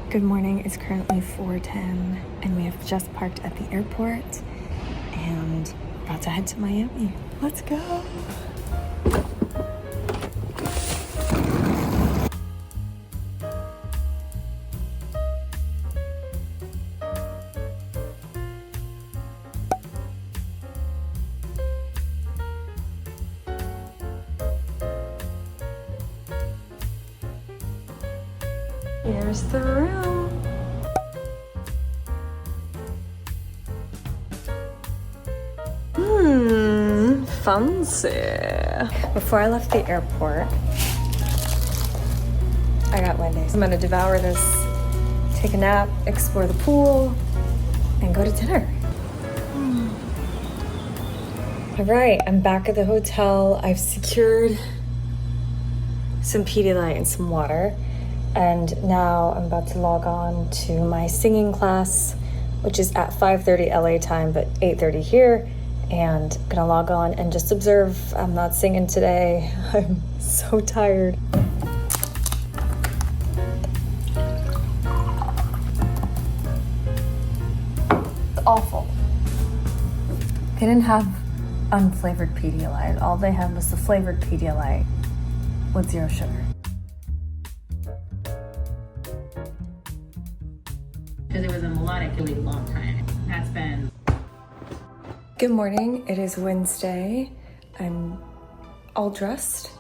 Good morning, it's currently 4:10 and we have just parked at the airport and about to head to Miami. Let's go. Here's the room. Fancy. Before I left the airport, I got Wendy's. I'm gonna devour this, take a nap, explore the pool, and go to dinner. All right, I'm back at the hotel. I've secured some Pedialyte and some water. And now I'm about to log on to my singing class, which is at 5:30 LA time, but 8:30 here. And I'm gonna log on and just observe. I'm not singing today. I'm so tired. It's awful. They didn't have unflavored Pedialyte. All they had was the flavored Pedialyte with 0 sugar. Because it was a melodic really long time. That's been... Good morning, it is Wednesday. I'm all dressed.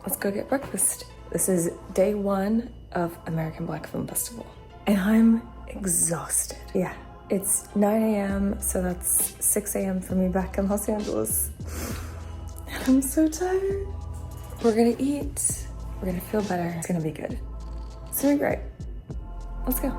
Let's go get breakfast. This is day 1 of American Black Film Festival. And I'm exhausted. Yeah, it's 9 a.m., so that's 6 a.m. for me back in Los Angeles. And I'm so tired. We're gonna eat, we're gonna feel better. It's gonna be good. It's gonna be great. Let's go.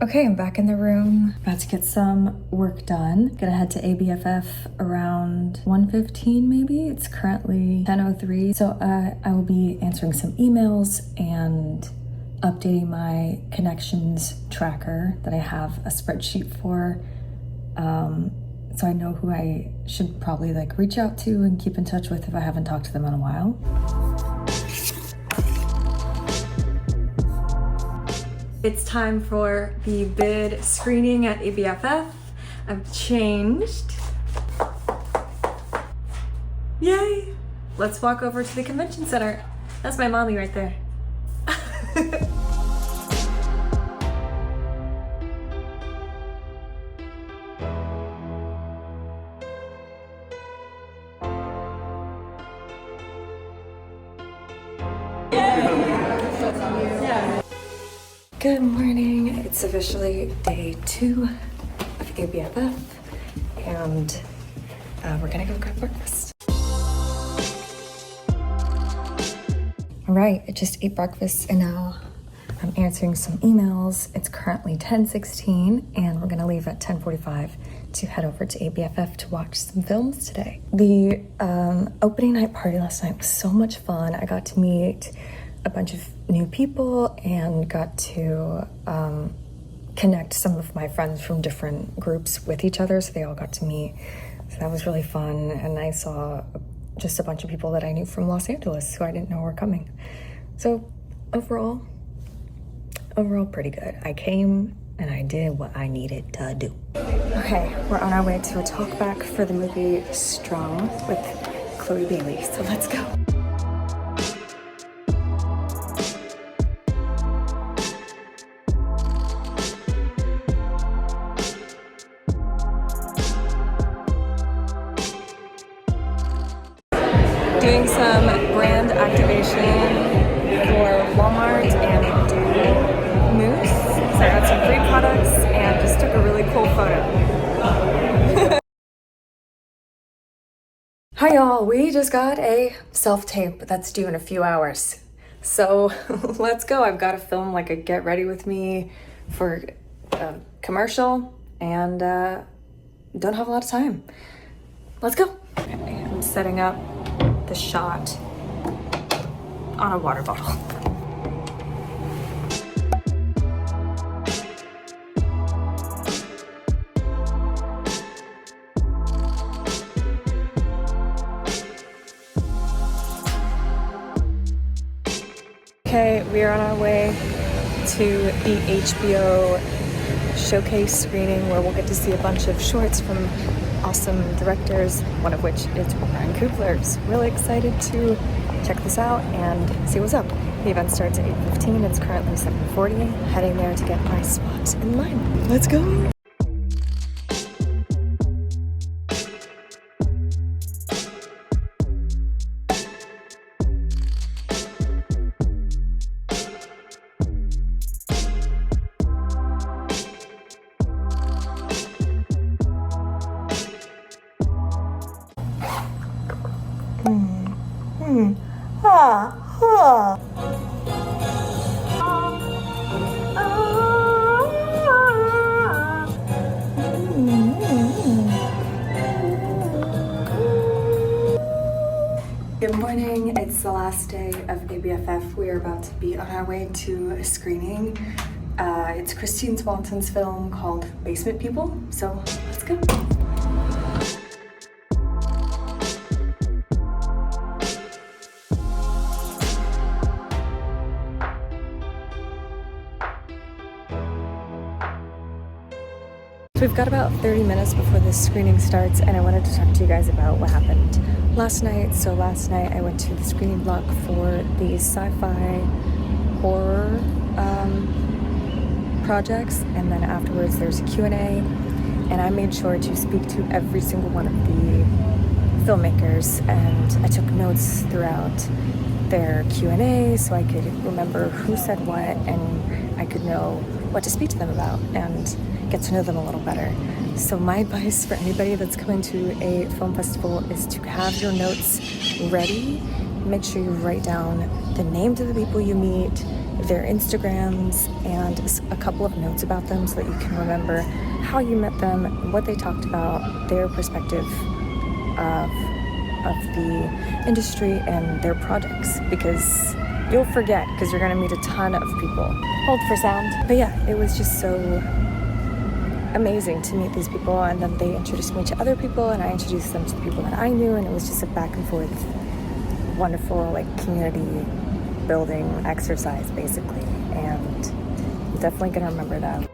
Okay, I'm back in the room, about to get some work done. Gonna head to ABFF around 1:15 maybe. It's currently 10:03. So I will be answering some emails and updating my connections tracker that I have a spreadsheet for. So I know who I should probably reach out to and keep in touch with if I haven't talked to them in a while. It's time for the bid screening at ABFF. I've changed. Yay! Let's walk over to the convention center. That's my mommy right there. Good morning. It's officially day 2 of ABFF, and we're gonna go grab breakfast. All right, I just ate breakfast and now I'm answering some emails. It's currently 10:16 and we're gonna leave at 10:45 to head over to ABFF to watch some films today. The opening night party last night was so much fun. I got to meet a bunch of new people and got to connect some of my friends from different groups with each other, so they all got to meet. So that was really fun, and I saw just a bunch of people that I knew from Los Angeles who I didn't know were coming. So overall pretty good. I came and I did what I needed to do. Okay, we're on our way to a talk back for the movie Strong with Chloe Bailey, so let's go. Doing some brand activation for Walmart and Dew Moose. So I got some free products and just took a really cool photo. Hi y'all, we just got a self-tape that's due in a few hours. So let's go. I've got to film a get ready with me for a commercial and don't have a lot of time. Let's go. I'm setting up the shot on a water bottle. Okay, we are on our way to the HBO showcase screening where we'll get to see a bunch of shorts from awesome directors, one of which is Ryan Coogler's. Really excited to check this out and see what's up. The event starts at 8:15. It's currently 7:40. Heading there to get my spot in line. Let's go! Good morning, it's the last day of ABFF. We are about to be on our way to a screening. It's Christine Swanton's film called Basement People, so let's go. So we've got about 30 minutes before this screening starts, and I wanted to talk to you guys about what happened last night. So last night I went to the screening block for the sci-fi horror projects, and then afterwards there's a Q&A, and I made sure to speak to every single one of the filmmakers, and I took notes throughout their Q&A so I could remember who said what, and I could know what to speak to them about and get to know them a little better. So my advice for anybody that's coming to a film festival is to have your notes ready. Make sure you write down the names of the people you meet, their Instagrams, and a couple of notes about them so that you can remember how you met them, what they talked about, their perspective of the industry and their projects, because you'll forget because you're going to meet a ton of people. Hold for sound. But yeah, it was just so amazing to meet these people, and then they introduced me to other people and I introduced them to the people that I knew, and it was just a back and forth wonderful community building exercise basically, and I'm definitely gonna remember that.